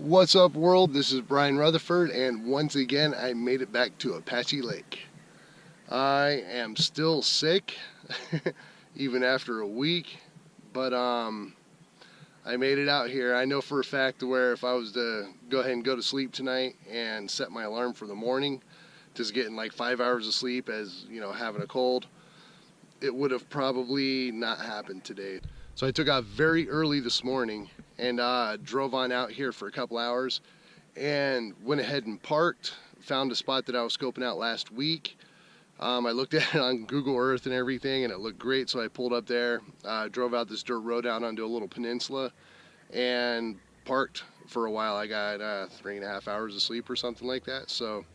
What's up, world? This is Brian Rutherford, and once again I made it back to Apache Lake. I am still sick even after a week, but I made it out here. I know for a fact where if I was to go ahead and go to sleep tonight and set my alarm for the morning, just getting like 5 hours of sleep as you know, having a cold, it would have probably not happened today. So I took out very early this morning and drove on out here for a couple hours and went ahead and parked, found a spot that I was scoping out last week. I looked at it on Google Earth and everything, and it looked great, so I pulled up there, drove out this dirt road out onto a little peninsula and parked for a while. I got 3.5 hours of sleep or something like that, so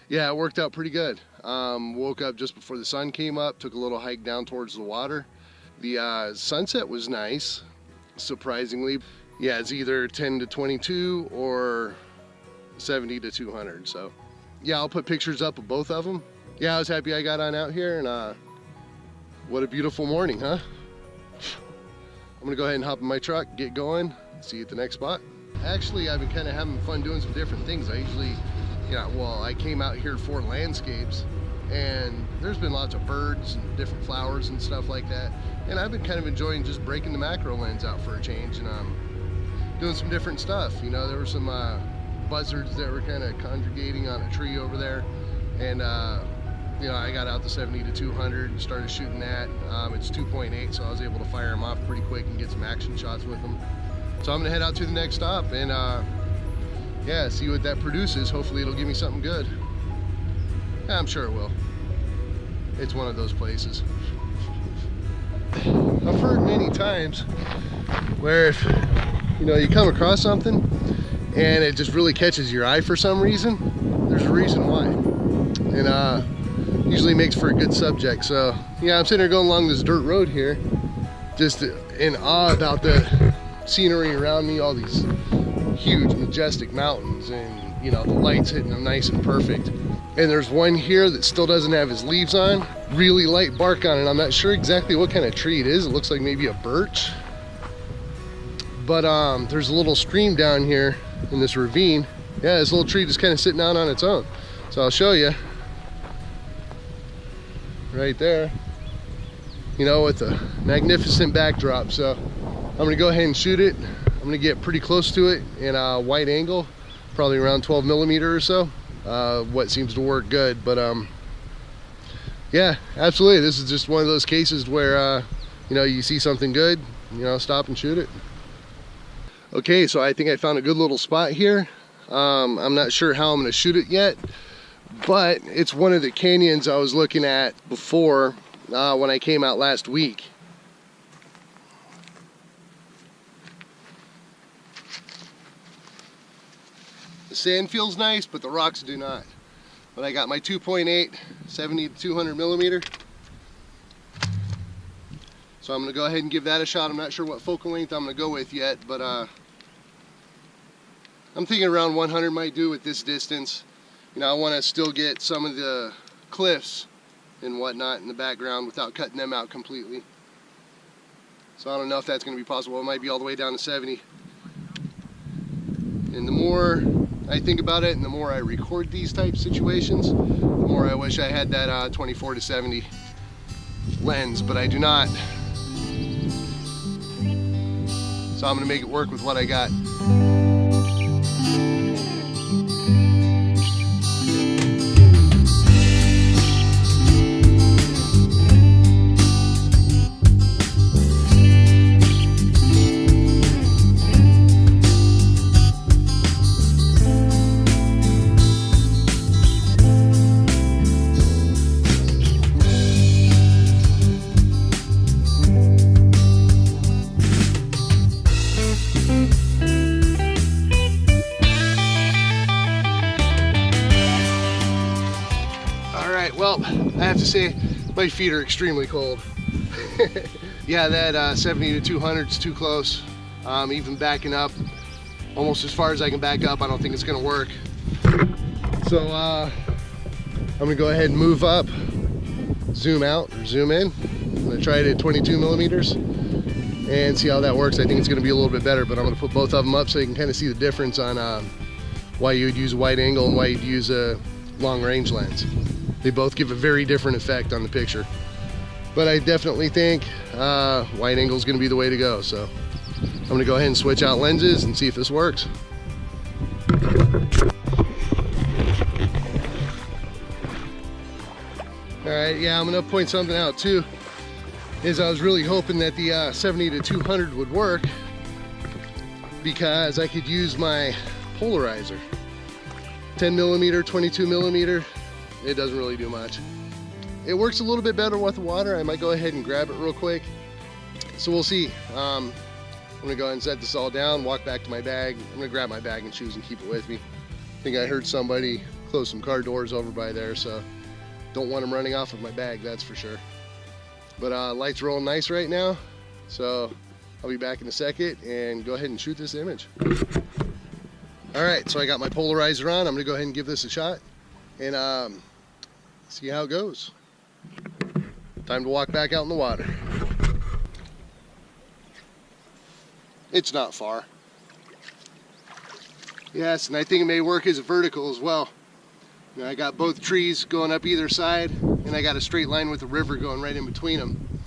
yeah, it worked out pretty good. Woke up just before the sun came up, took a little hike down towards the water. The sunset was nice, surprisingly. Yeah, it's either 10 to 22 or 70 to 200. So yeah, I'll put pictures up of both of them. Yeah, I was happy I got on out here, and what a beautiful morning, huh? I'm gonna go ahead and hop in my truck, get going, see you at the next spot. Actually, I've been kind of having fun doing some different things. I came out here for landscapes, and there's been lots of birds and different flowers and stuff like that, and I've been kind of enjoying just breaking the macro lens out for a change and doing some different stuff. You know, there were some buzzards that were kind of congregating on a tree over there, and you know, I got out the 70 to 200 and started shooting that. It's 2.8, so I was able to fire them off pretty quick and get some action shots with them. So I'm gonna head out to the next stop and yeah, see what that produces. Hopefully it'll give me something good. Yeah, I'm sure it will. It's one of those places. I've heard many times where if you know, you come across something and it just really catches your eye for some reason, there's a reason why, and usually makes for a good subject. So yeah, I'm sitting here going along this dirt road here, just in awe about the scenery around me, all these huge majestic mountains, and you know, the lights hitting them nice and perfect. And there's one here that still doesn't have his leaves on, really light bark on it. I'm not sure exactly what kind of tree it is. It looks like maybe a birch, but there's a little stream down here in this ravine. Yeah, this little tree just kind of sitting out on its own. So I'll show you right there, you know, with a magnificent backdrop. So I'm gonna go ahead and shoot it. I'm gonna get pretty close to it in a wide angle, probably around 12 millimeter or so. What seems to work good, but yeah, absolutely. This is just one of those cases where you know, you see something good, you know, stop and shoot it. Okay, so I think I found a good little spot here. I'm not sure how I'm gonna shoot it yet, but it's one of the canyons I was looking at before when I came out last week. The sand feels nice, but the rocks do not. But I got my 2.8, 70 to 200 millimeter. So I'm gonna go ahead and give that a shot. I'm not sure what focal length I'm gonna go with yet, but I'm thinking around 100 might do at this distance. You know, I wanna still get some of the cliffs and whatnot in the background without cutting them out completely. So I don't know if that's gonna be possible. It might be all the way down to 70. And the more I think about it and the more I record these type situations, the more I wish I had that 24 to 70 lens, but I do not. So I'm gonna make it work with what I got. Well, I have to say my feet are extremely cold. Yeah, that 70 to 200 is too close. Even backing up almost as far as I can back up, I don't think it's gonna work. So I'm gonna go ahead and move up, zoom out or zoom in. I'm gonna try it at 22 millimeters and see how that works. I think it's going to be a little bit better, but I'm going to put both of them up so you can kind of see the difference on why you would use a wide angle and why you'd use a long range lens. They both give a very different effect on the picture, but I definitely think wide angle is going to be the way to go. So I'm going to go ahead and switch out lenses and see if this works. All right, yeah, I'm going to point something out too. Is I was really hoping that the 70-200 would work, because I could use my polarizer. 10mm, 22mm, it doesn't really do much. It works a little bit better with the water. I might go ahead and grab it real quick. So we'll see. I'm gonna go ahead and set this all down, walk back to my bag. I'm gonna grab my bag and shoes and keep it with me. I think I heard somebody close some car doors over by there, so don't want them running off of my bag, that's for sure. But light's rolling nice right now, so I'll be back in a second and go ahead and shoot this image. All right, so I got my polarizer on. I'm gonna go ahead and give this a shot and see how it goes. Time to walk back out in the water. It's not far. Yes, and I think it may work as a vertical as well. You know, I got both trees going up either side, and I got a straight line with the river going right in between them.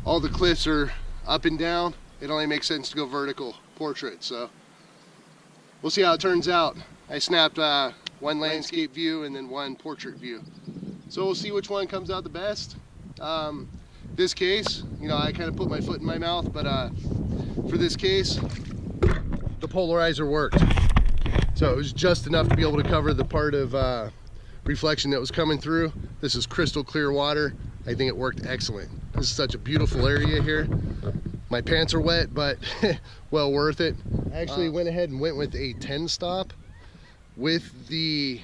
All the cliffs are up and down. It only makes sense to go vertical portrait, so we'll see how it turns out. I snapped one landscape view and then one portrait view, so we'll see which one comes out the best. This case, you know, I kind of put my foot in my mouth, but for this case, the polarizer worked. So it was just enough to be able to cover the part of reflection that was coming through. This is crystal clear water. I think it worked excellent. This is such a beautiful area here. My pants are wet, but well worth it. I actually went ahead and went with a 10 stop with the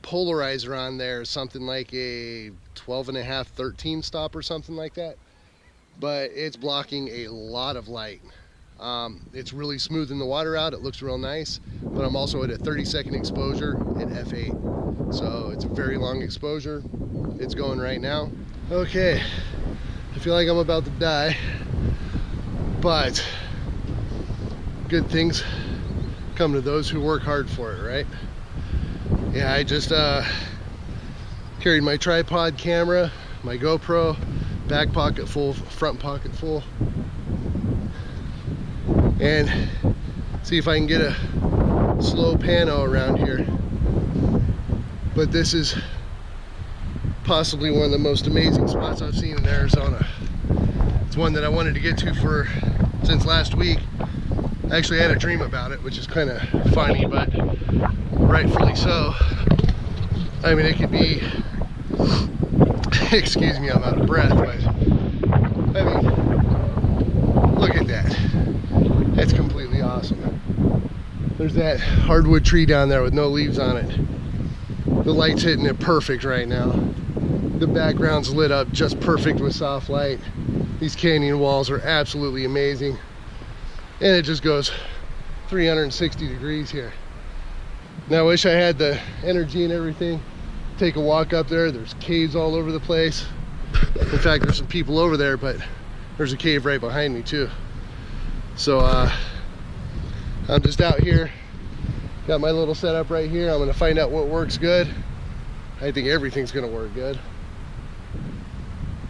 polarizer on there, something like a 12.5, 13 stop or something like that. But it's blocking a lot of light. It's really smoothing the water out. It looks real nice, but I'm also at a 30-second exposure at f8. So it's a very long exposure. It's going right now. Okay, I feel like I'm about to die, but good things come to those who work hard for it, right? Yeah, I just carried my tripod camera, my GoPro, back pocket full, front pocket full, and see if I can get a slow pano around here. But this is possibly one of the most amazing spots I've seen in Arizona. It's one that I wanted to get to since last week. I actually had a dream about it, which is kind of funny, but rightfully so. I mean, it could be, excuse me, I'm out of breath, but I mean, look at that. That's completely awesome. There's that hardwood tree down there with no leaves on it. The light's hitting it perfect right now. The background's lit up just perfect with soft light. These canyon walls are absolutely amazing. And it just goes 360 degrees here. Now I wish I had the energy and everything. Take a walk up there. There's caves all over the place. In fact, there's some people over there, but there's a cave right behind me too. So I'm just out here. Got my little setup right here. I'm gonna find out what works good. I think everything's gonna work good.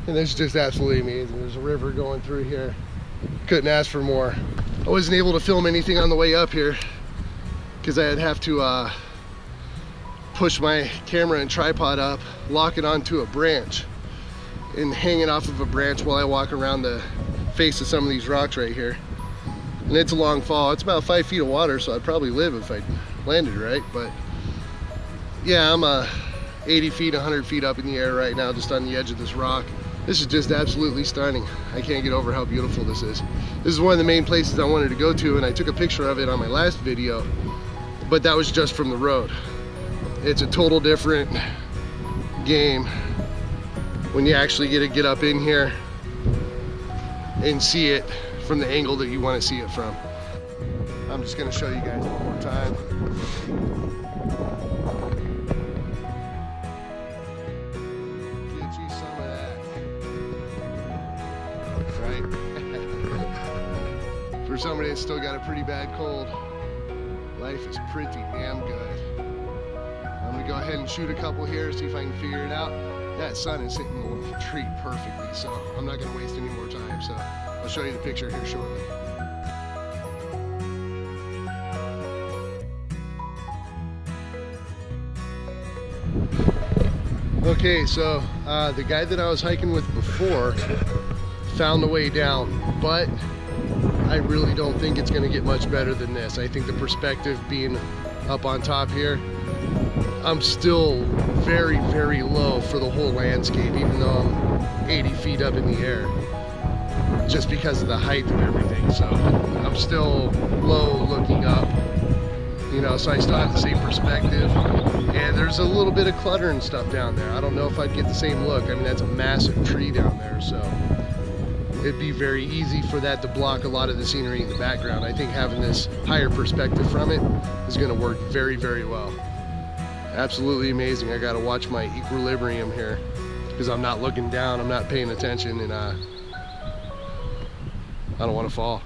And this is just absolutely amazing. There's a river going through here. Couldn't ask for more. I wasn't able to film anything on the way up here because I'd have to push my camera and tripod up, lock it onto a branch, and hang it off of a branch while I walk around the face of some of these rocks right here. And it's a long fall. It's about 5 feet of water, so I'd probably live if I landed right. But yeah, I'm 80 feet, 100 feet up in the air right now, just on the edge of this rock. This is just absolutely stunning. I can't get over how beautiful this is. This is one of the main places I wanted to go to, and I took a picture of it on my last video, but that was just from the road. It's a total different game when you actually get up in here and see it from the angle that you want to see it from. I'm just going to show you guys one more time. Get you some of that. Right? Everybody has still got a pretty bad cold. Life is pretty damn good. I'm gonna go ahead and shoot a couple here, see if I can figure it out. That sun is hitting the tree perfectly, so I'm not gonna waste any more time. So I'll show you the picture here shortly. Okay, so the guy that I was hiking with before found the way down, but I really don't think it's going to get much better than this. I think the perspective being up on top here, I'm still very, very low for the whole landscape, even though I'm 80 feet up in the air, just because of the height of everything. So I'm still low looking up, you know, so I still have the same perspective. And there's a little bit of clutter and stuff down there. I don't know if I'd get the same look. I mean, that's a massive tree down there, so it'd be very easy for that to block a lot of the scenery in the background. I think having this higher perspective from it is going to work very, very well. Absolutely amazing. I got to watch my equilibrium here because I'm not looking down, I'm not paying attention, and I don't want to fall.